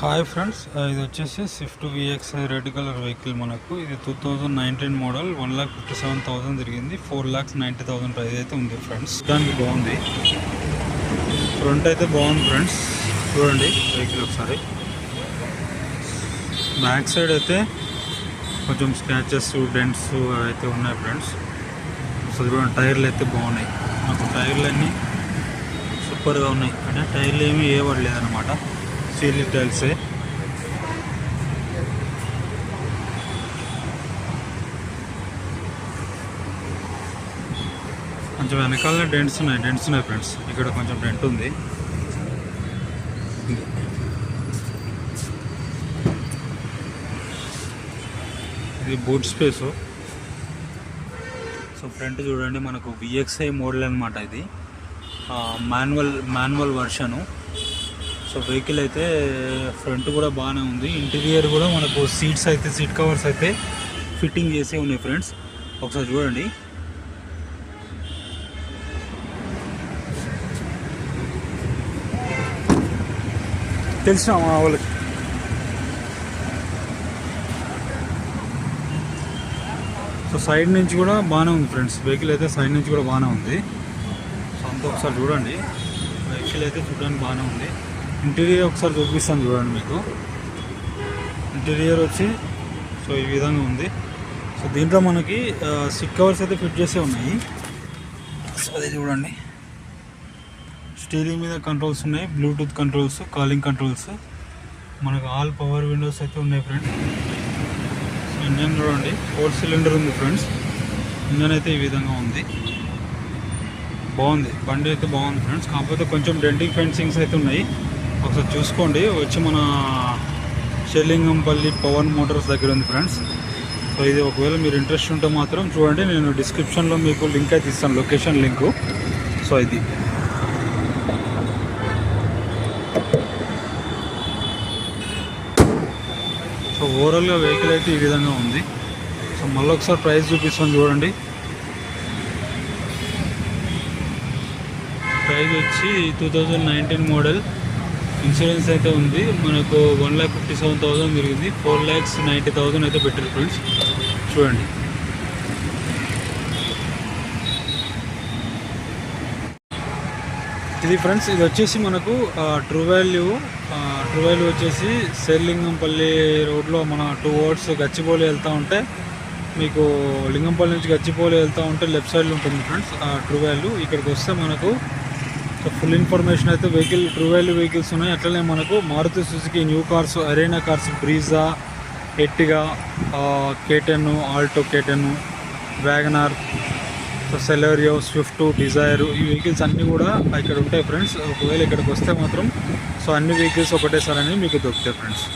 Hi friends, ఇది వచ్చేసి Swift vx red colour vehicle. మనకు ఇది 2019 మోడల్. 1,57,000 తిరిగింది. 4,90,000 ప్రైస్ అయితే ఉంది ఫ్రెండ్స్. దానికి బాగుంది, ఫ్రంట్ అయితే బాగుంది ఫ్రెండ్స్. చూడండి వెహికల్ ఒకసారి. బ్యాక్ సైడ్ అయితే కొంచెం స్క్రాచెస్, డెంట్స్ అయితే ఉన్నాయి ఫ్రెండ్స్. సో చూడండి, టైర్లు అయితే బాగున్నాయి. నాకు టైర్లు అన్నీ సూపర్గా ఉన్నాయి. అంటే టైర్లు ఏమీ వేయబడలేదు అనమాట, సీల్ టైల్సే. కొంచెం వెనకాల డెంట్స్ ఉన్నాయి ఫ్రెండ్స్. ఇక్కడ కొంచెం డెంట్ ఉంది. ఇది బూట్ స్పేసు. సో ఫ్రంట్ చూడండి, మనకు విఎక్స్ఐ మోడల్ అనమాట. ఇది మాన్యువల్ వర్షను. సో వెహికల్ అయితే ఫ్రంట్ కూడా బాగానే ఉంది. ఇంటీరియర్ కూడా మనకు సీట్ కవర్స్ అయితే ఫిట్టింగ్ చేసే ఉన్నాయి ఫ్రెండ్స్. ఒకసారి చూడండి. తెలిసిన వాళ్ళకి సో సైడ్ నుంచి కూడా బాగానే ఉంది ఫ్రెండ్స్. వెహికల్ అయితే సైడ్ నుంచి కూడా బాగానే ఉంది. సో అంతా ఒకసారి చూడండి. వెహికల్ అయితే చూడడానికి బాగానే ఉంది. ఇంటీరియర్ ఒకసారి చూపిస్తాను చూడండి మీకు. ఇంటీరియర్ వచ్చి సో ఈ విధంగా ఉంది. సో దీంట్లో మనకి సీట్ కవర్స్ అయితే ఫిట్ చేసే ఉన్నాయి. సో అది చూడండి. స్టీరింగ్ మీద కంట్రోల్స్ ఉన్నాయి, బ్లూటూత్ కంట్రోల్స్, కాలింగ్ కంట్రోల్స్. మనకు ఆల్ పవర్ విండోస్ అయితే ఉన్నాయి ఫ్రెండ్స్. ఇంజన్ చూడండి, 4 సిలిండర్ ఉంది ఫ్రెండ్స్. ఇంజన్ అయితే ఈ విధంగా ఉంది. బాగుంది, బండి అయితే బాగుంది ఫ్రెండ్స్. కాకపోతే కొంచెం డెంటింగ్ ఫెన్సింగ్స్ అయితే ఉన్నాయి. ఒకసారి చూసుకోండి. వచ్చి మన షెల్లింగంపల్లి పవన్ మోటార్స్ దగ్గర ఉంది ఫ్రెండ్స్. సో ఇది ఒకవేళ మీరు ఇంట్రెస్ట్ ఉంటే మాత్రం చూడండి. నేను డిస్క్రిప్షన్లో మీకు లింక్ అయితే ఇస్తాను, లొకేషన్ లింకు. సో ఇది సో ఓవరాల్గా వెహికల్ అయితే ఈ విధంగా ఉంది. సో మళ్ళీ ఒకసారి ప్రైస్ చూపిస్తాను చూడండి. ప్రైస్ వచ్చి 2019 మోడల్. ఇన్సూరెన్స్ అయితే ఉంది. మనకు 1,57,000 తిరిగింది. 4,90,000 అయితే పెట్టారు ఫ్రెండ్స్. చూడండి. ఇది ఫ్రెండ్స్, ఇది వచ్చేసి మనకు ట్రూ వాల్యూ వచ్చేసి లింగంపల్లి రోడ్లో మన 2 రోడ్స్ గచ్చిబౌలి వెళ్తూ ఉంటే, మీకు లింగంపల్లి నుంచి గచ్చిబౌలి వెళ్తూ ఉంటే లెఫ్ట్ సైడ్లో ఉంటుంది ఫ్రెండ్స్ ట్రూ వాల్యూ. ఇక్కడికి వస్తే మనకు ఫుల్ ఇన్ఫర్మేషన్ అయితే ట్రూ వాల్యూ వెహికల్స్ ఉన్నాయి. అట్లనే మనకు Maruti Suzuki new cars, Arena cars, Brezza, Ertiga, K10, Alto K10, WagonR, so Celerio, Swift, Dzire, ఈ వెహికల్స్ అన్నీ కూడా ఇక్కడ ఉంటాయి ఫ్రెండ్స్. ఒకవేళ ఇక్కడికి వస్తే మాత్రం సో అన్ని వెహికల్స్ ఒకటేసారి మీకు దొరుకుతాయి ఫ్రెండ్స్.